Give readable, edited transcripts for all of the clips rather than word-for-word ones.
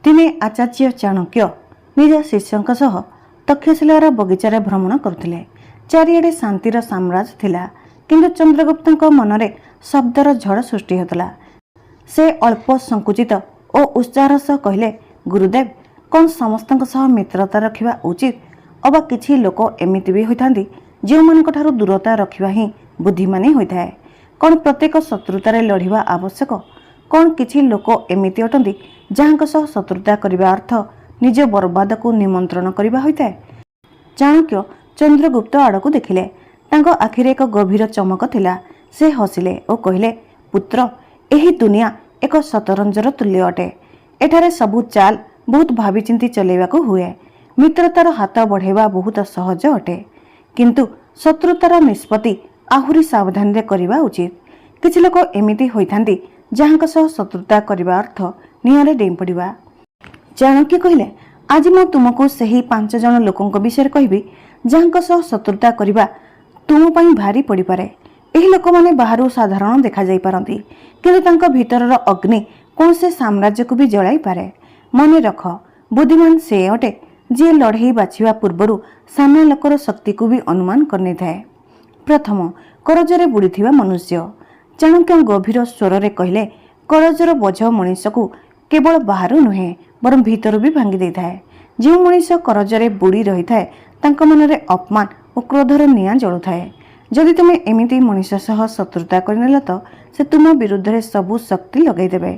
दिने आचार्य चाणक्य निज शिष्यଙ୍କ सह तक्षशिलार बगीचारे भ्रमण करुथिले। चारिआडे शांतिर साम्राज्य थिला, किंतु चंद्रगुप्तଙ୍କ मनरे शब्दर झड़ सृष्टि होतला। से अल्प संकुचित और उत्साहर सह कहले, गुरुदेव, कौन समस्तଙ୍କ सह मित्रता रखिबा उचित? अबा किछि लोक एमिति भी होइथांती जो मानक ठारू दूरता रखिबा ही बुद्धिमानी होइथाय। कौन प्रत्येक शत्रुतारे लढ़िबा आवश्यक? कौन किछि लोक एमिति अटंती जहांक सह शत्रुता करिबा अर्थ निज बर्बाद को निमंत्रण करिबा होइथाय। चाणक्य चंद्रगुप्त आड़कू देखिले। तांको आखिरे एक गभीर चमक थिला। से हसिले और कहले, पुत्र, एही दुनिया एक शतरंजर तुल्य अटे। एठारे सबु चाल बहुत भावी चिंती चलेबाकू हुए। मित्रतार हाथ बढ़ेबा बहुत सहज अटे, किंतु शत्रुतार निष्पत्ति आहुरी सावधानी करिबा उचित। किछि लोक एमिति होइथांती जहांक सह शत्रुता करिबा अर्थ निआरे डेई पड़िबा। चाणक्य कहले, आज मैं तुमको सही 5 जन लोकंक विषय कहबी जहांक सह शत्रुता करिबा तुम पई भारी पड़ी पारे। एही लोक माने बाहरु साधारण देखा जाई पारंती, किंतु तांका भीतरर अग्नि कोन से साम्राज्य को भी जळाई पारे। मने रख, बुद्धिमान से अटे जे लड़ई बाछिबा पूर्वरु सामना लोकर शक्ति को भी अनुमान करने थाए। प्रथम, करजरे बुड़ीथिबा मनुष्य। चाणक्य गभीर स्वर रे कहले, करजर बोझ मनुष्य को केवल बाहरु नुहे बरं भीतर भी भांगी देई थाए। जो मनुष्य करजरे बुड़ी रही थाए तांका मनरे अपमान और क्रोधर निआं जळु थाए। जदि तुमे एमिति मनुष्य सह शत्रुता करनेल तो से तुम विरुद्ध रे सबु शक्ति लगई देबे।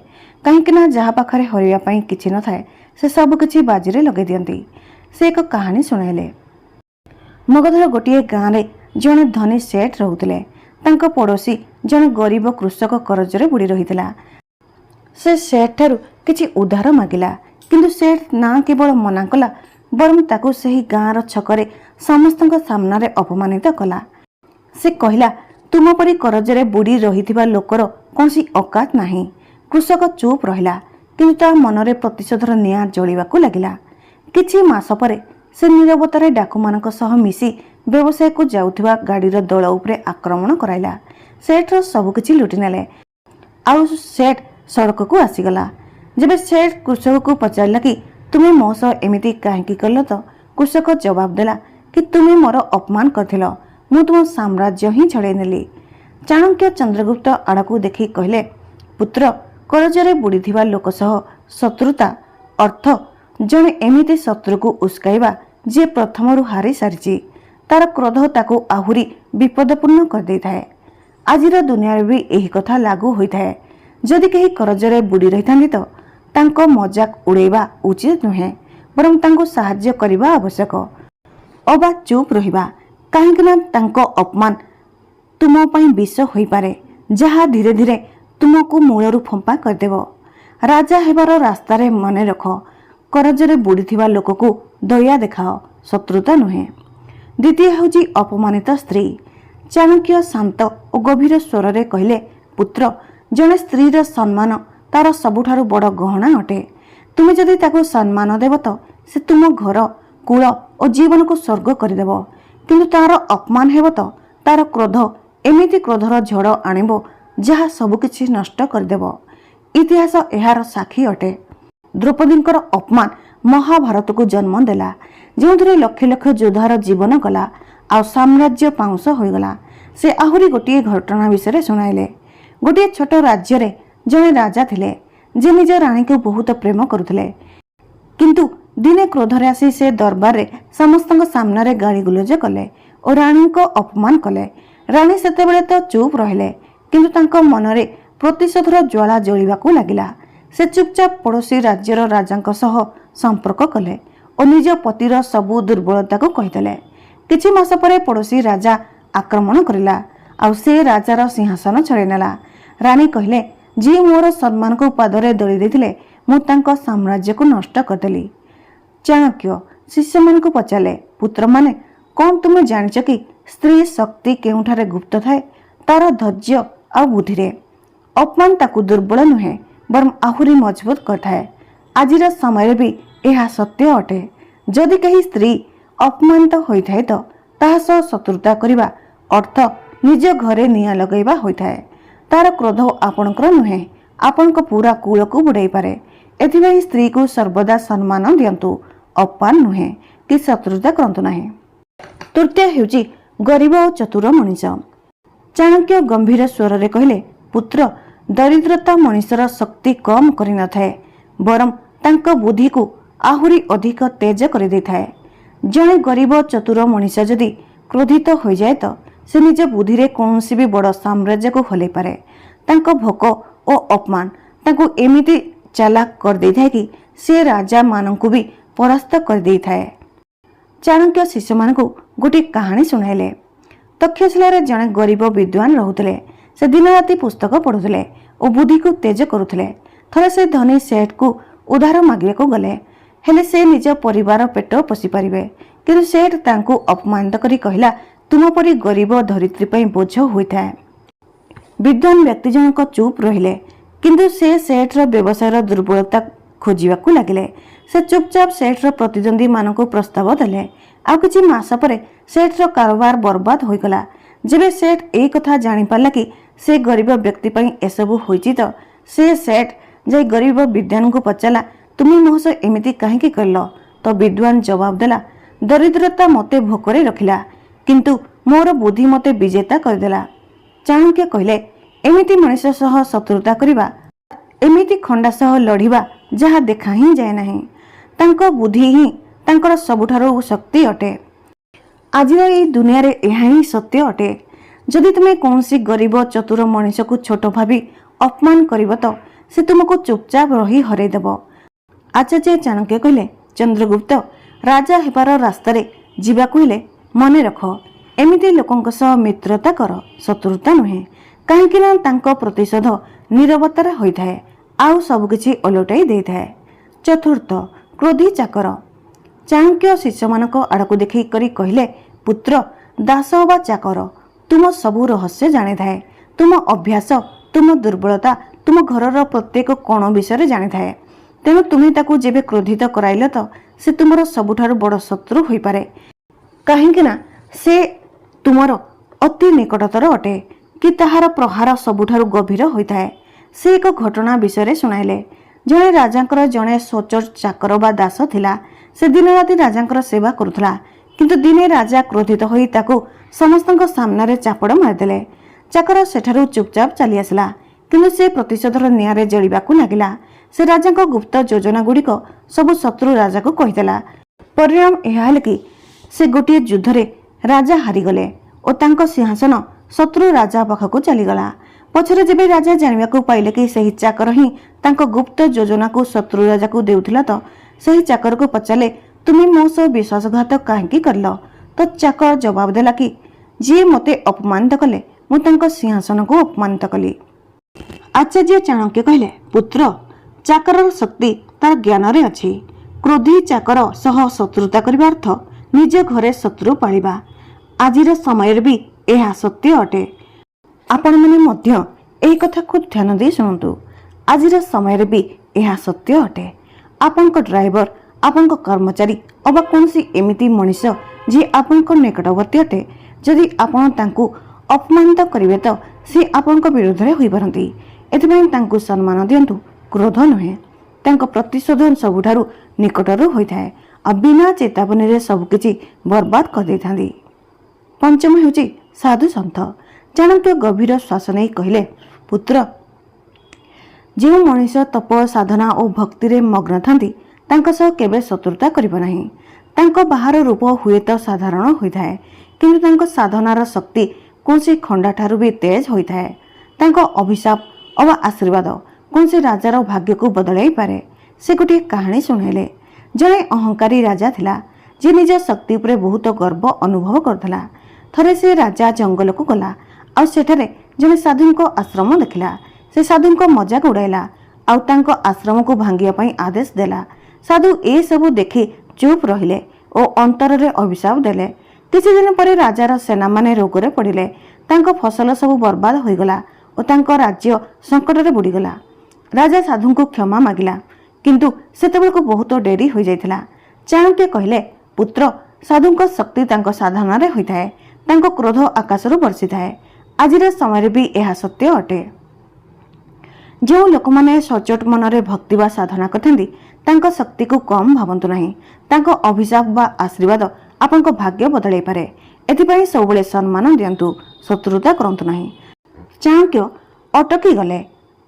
काहेकि ना जहा पाखरे हरिया पई किछि न थाए से सब किछि बाजी रे लगई दियंती। से एक कहानी सुनाइले। मगधर गोटिए गाँ रे जने धनी सेठ रहुतिले। तांको पड़ोसी जने गरीब कृषक करजरे बुड़ी रहितला। से सेठ ठारू किछि उधार मागिला, किंतु सेठ ना केवल मना कला बरं ताकू सही गाँर छकरे समस्तଙ୍କ सामनारे अपमानित कला। से कहला, तुम परी करजरे बुड़ी रहिथिबा लोकर कौनसी औकात नाही। कृषक चुप रहिला, किंतु ता मनरे प्रतिशोधर निआं जळिबाकू लागिला। किछि मास परे से नीरवतारे डाकुमानक सह मिसी व्यवसाय को जाउथिबा गाड़ीर दल उपरे आक्रमण कराइला। सेठर सब किछि लुटि नेले। आउ सेठ सड़क को आसीगला। जबे सेठ कृषक को पचारला कि तुमे मो सह एमिति काहेकि कल, तो कृषक जवाब देला कि तुमे मोर अपमान करथिलो, मु तुम साम्राज्य ही छड़े नेली। चाणक्य चंद्रगुप्त आड़कू देखि कहले, पुत्र, करजरे बुड़ीथिबा लोक सह शत्रुता अर्थ जने एमिति शत्रु को उस्काइबा जे प्रथमरु हारी सारिछि। तार क्रोध ताकू आहुरी विपदपूर्ण कर देई थाए। आजिर दुनिया भी एही कथा लागू होई थाए। जदि केही करजरे बुड़ी रहिथांती तो तांको मजाक उड़ेबा उचित नुहे, बरं तांको साहाय्य करिबा आवश्यक। अबा चुप रहिबा, काहेकि ना तांको अपमान तुम पई विष होई पारे, जहा धीरे धीरे तुमको मूलरू फंपा करदेव। राजा हेबार रास्तारे मने रख, करजरे बुड़ीथिबा लोक को दया देखाओ, शत्रुता नुहे। द्वितीय हौजी अपमानित स्त्री। चाणक्य शांत और गभीर स्वर रे कहले, पुत्र, जने स्त्रीर सम्मान तार सबुठारु बड़ गहना अटे। तुमे जदि ताको सम्मान देव तो से तुम घर कूल और जीवन को स्वर्ग करदेव, किंतु तार अपमान हेब तो तार क्रोध एमिति क्रोधर झड़ आणिबो जहा सबकिछि नष्ट करदेव। इतिहास एहार साक्षी अटे। द्रौपदींकर अपमान महाभारत को जन्म देला, जो लक्ष लक्ष योद्धार जीवन गला आ साम्राज्य पाउंस होइगला। से आहुरी गोटिए घटना विषय सुनाइले। गोटिए छोट राज्य रे जने राजा थिले जे निज रानी को बहुत प्रेम करुथिले, किंतु दिने क्रोधरे आसी से दरबार रे समस्तଙ୍କ सामने गाली गुलज कले और रानी को अपमान कले। रानी सेतेबेले तो चुप रहिले, किंतु तांको मनरे प्रतिशोधर ज्वाला जळिबाकू लागिला। से चुपचाप पड़ोसी राज्यर राजांक सह संपर्क कले और निज पतिर सबु दुर्बलता को कहिदेले। किछि मास परे पड़ोसी राजा आक्रमण करिला आ से राजार सिंहासन छड़े नेला। रानी कहले, जी मोर सम्मान को पादरे दली देथिले मु तांको साम्राज्य को नष्ट करदेली। चाणक्य शिष्य मान को पचारे, पुत्र माने, कौन तुमे जानिच कि स्त्री शक्ति केउठारे गुप्त थाए? तार धैर्य आ बुद्धिरे। अपमान ताकू दुर्बल नुहे बरं आहुरी मजबूत करथाए। आजिर समय भी यह सत्य अटे। जदि कही स्त्री अपमानित होइथाए तो ताहा सह शत्रुता करिबा अर्थ निज घरे निआं लगैबा होइथाए। तार क्रोध आपणकर नुहे, आपणक पूरा कूल को बुड़ाई पारे। एथिपाई स्त्री को सर्वदा सम्मान दियंतु, अपमान नुहे कि शत्रुता करंतु नाही। तृतीय हेउची गरीब और चतुर मनीष। चाणक्य गंभीर स्वर रे कहले, पुत्र, दरिद्रता मनीषर शक्ति कम करि न थाए, बरम तांको बुद्धि को आहुरी अधिक तेज कर दे थाए। जणे गरीब चतुर मनीष जदि क्रोधित हो जाए तो से निज बुद्धि रे कौनसी भी बड़ साम्राज्य को हलै पारे। तांको भोक और अपमान तांको एमिति चालाक कर दे थाए कि से राजा मानंकु भी परास्त कर दे थाए। चाणक्य शिष्य मान को गोटे कहानी सुनाइले। तक्षशिला जड़े गरीब विद्वान रोते। से दिन राति पुस्तक पढ़ुले और बुद्धि को तेज करुले। थरे से धनी सेठ को उधार मागे को गले, हेले से निज परिवार पेट पोषि पारिबे, किंतु सेठ तांको अपमानित करी कहला, तुम परी गरीब धरित्री पई बोझ होइथाए। विद्वान व्यक्ति जनक चुप रहिले, किंतु से सेठर व्यवसायर दुर्बलता खोजिबाकू लागिले। से चुपचाप सेठर प्रतिद्वंदी मानक प्रस्ताव देले। आ किछि मास परे सेठर कारोबार बर्बाद होइगला। जेबे सेठ ए कथा जानि पाला कि से गरीब व्यक्ति पई एसबु होइछि तो से सेठ जाई गरीब विद्वान को पचाला, तुम मोहस एमिति काहेकि करलो? तो विद्वान जवाब देला, दरिद्रता मते भोकरे रखिला, किंतु मोर बुद्धि मते विजेता करदेला। चाणक्य कहले, एमिति मनीष सह शत्रुता करिबा, एमिति खंडा सह लढ़िबा जहा देखा ही जाए नहीं। तांको बुद्धि ही तांकर सबुठारु शक्ति अटे। आजिर एई दुनिया रे एहा ही सत्य अटे। जदि तुमे कौनसी गरीब चतुर मनीष को छोट भावी अपमान करिब तो से तुमको चुपचाप रही हरै देब। आचार्य चाणक्य कहले, चंद्रगुप्त, राजा हेबार रास्ता रे जीवाकू हेले मने रख, एमिति लोकंक सह मित्रता कर, शत्रुता नुहे। काहेकि ना तांको प्रतिशोध नीरवतार होइथाए, आउ सब किछि ओलटाई देइथाए। चतुर्थ, क्रोधी चाकर। चाणक्य शिष्य मानक आड़क देखि करी कहले, पुत्र, दास बा चाकर तुम सबु रहस्य जाने थाए। तुम अभ्यास, तुम दुर्बलता, तुम घरर प्रत्येक कोण विषय जाने थाए। तेणु तुम्हें ताकू जेबे क्रोधित कराइल तो से तुमर सबुठारु बड़ शत्रु होई पारे। काहेकि ना से तुमर अति निकटतर अटे कि ताहार प्रहार सबुठारु गभीर होइथाए। से एक घटना विषय सुनाइले। जणे राजांकर जणे सोचर चाकर बा दास थिला। से दिन राति राजांकर सेवा करुथला, किंतु दिने राजा क्रोधित होई ताकू समस्तଙ୍କ सामने चापड़ मारिदेले। चाकर सेठारु चुपचाप चली आसला, किंतु से प्रतिशोधर निआरे जलिबाकू लागिला। से राजांक गुप्त योजना गुड़िक सब शत्रु राजा को कहिदेला। परिणाम यह हेले कि से गोटे युद्ध रे राजा हारिगले और तांको सिंहासन शत्रु राजा पाखकू चलीगला। पछरे जेबे राजा जानिबाकू पाइले कि सही चाकर ही तांको गुप्त योजना को शत्रु राजा को देउथिला तो सही चाकर को पचाले, तुमे मो सह विश्वासघात काहेकि करलो? तो चाकर जवाब देला कि जी मते अपमानित कले, मु तांको सिंहासन को अपमानित कली। आचार्य चाणक्य कहले, पुत्र, चाकर शक्ति तार ज्ञान रे अछि। क्रोधी चाकर सह शत्रुता करबा अर्थ निज घरे शत्रु पालिबा। आजिर समय भी यह सत्य अटे। आपण माने मध्य एही कथा को ध्यान दे सुनतु। आजिर समय भी यह सत्य अटे। आपनक ड्राइवर, आपनक कर्मचारी अबा कोनसी एमिति मनीष जे आपनक निकटवर्ती अटे, जदि आपण तांकू अपमानित करिवे तो से आपनक विरोध रे होई पारंती। एथिପାଇଁ तांकू सम्मान दियंतु, क्रोध नुहे। तांको प्रतिशोधन सबुठारु निकटरु होइथाए आ बिना चेतावनी रे सब किछि बर्बाद कर दैथांदी। पंचम हेउची साधु सन्थ। चाणक्य गभीर श्वास नै कहले, पुत्र, जो मनीष तप साधना और भक्ति रे मग्न थांती तांको सह केबे शत्रुता करिबो नाही। तांको बाहर रूप हुए तो साधारण होइथाए, किंतु तांको साधनार शक्ति कोनसी खंडा ठारू भी तेज होइथाए। तांको अभिशाप अवा आशीर्वाद कोनसी राजार भाग्य को बदलाई पारे। से गोटे कहानी सुनाइले। जणे अहंकारी राजा थिला, जे निज शक्ति उपरे बहुत गर्व अनुभव करथला। थरे से राजा जंगल को गला आ सेठारे जणे साधुंको आश्रम देखिला। से साधुंको मजाक उड़ाइला आउ तांको आश्रम को भांगिया पई आदेश देला। साधु ए सबु देखि चुप रहिले और अंतर रे अभिशाप देले। किछि दिन परे राजार सेना माने रोगरे पड़िले। तांको फसल सबु बर्बाद होइगला और तांको राज्य संकट रे बुड़ीगला। राजा साधु को क्षमा मागिला, किंतु सेतेबेल को बहुत डेरी हो जाइथिला। चाणक्य कहले, पुत्र, साधुंको शक्ति तांको साधना रे होइथाए, तांको क्रोध आकाशरु बर्षिथाए। आजिर समय भी यह सत्य अटे। जो लोक मैंने सचोट मनरे भक्ति व साधना करता शक्ति को कम भावतु ना अभिशाप व आशीर्वाद आपण भाग्य बदल पारे। एथिपाई सबुले सम्मान दिंतु, शत्रुता करंतु नहीं। चाणक्य अटकी गले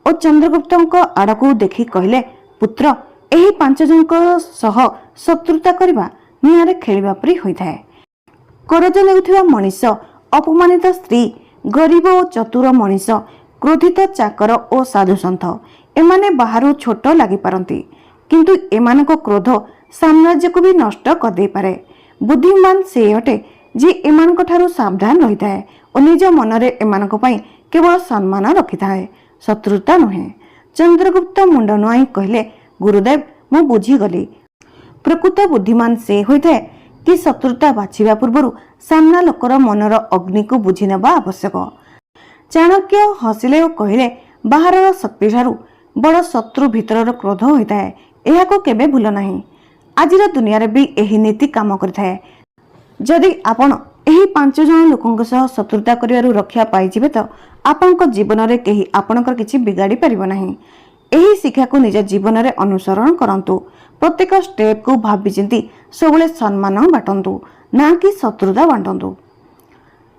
और चंद्रगुप्त आड़क देखि कहले, पुत्र एही 5 जनक सह शत्रुता करबा निआरे खेलिबा परि होइथाय। करज लेउथिबा मनीष, अपमानित स्त्री, गरीब और चतुर मनीष, क्रोधित चाकर और साधुसंत एमाने बाहर छोट लगी पारती, किंतु एमानक क्रोध साम्राज्य को भी नष्ट कर दे पारे। बुद्धिमान से अटे जे एमानक ठारू सावधान रही थाए और निज मनरे एमानक पई केवल सम्मान रखि थाए, शत्रुता नुहे। चंद्रगुप्त मुंड नुआई कहले, गुरुदेव मु बुझीगली। प्रकृत बुद्धिमान से होइथाए कि शत्रुता बाछिबा पूर्व सामना लोकर मनर अग्नि को बुझी नेबा आवश्यक। चाणक्य हसिले और कहले, बाहर शक्ति ठारू बड़ शत्रु भीतर क्रोध होइथाए, एहाको केबे भूल नाही। आजिर दुनिया रे भी एही नीति काम करथाए। जदि आपण एही 5 जन लोकंक सह शत्रुता करिवारु रक्षा पाइजिबे तो आपनक जीवन रे केही आपनकर किछि बिगाड़ी परिबो नाही। एही शिक्षा को निज जीवन रे अनुसरण करंतु। प्रत्येक स्टेप को भाबी चिंती सबले सम्मान बाटंतु, ना कि शत्रुता बांटंतु।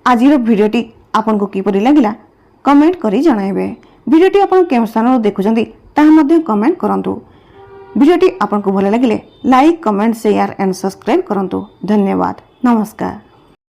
आजिर भिडियोटी आपनको किपरि लागिला कमेंट करी जणाइबे। भिडियोटी आपण केउ स्थानरु देखुचंती ताहा मध्ये कमेंट करंतु। भिडियोटी आपनको भल लागिले like, comment, share and subscribe करंतु। धन्यवाद। नमस्कार।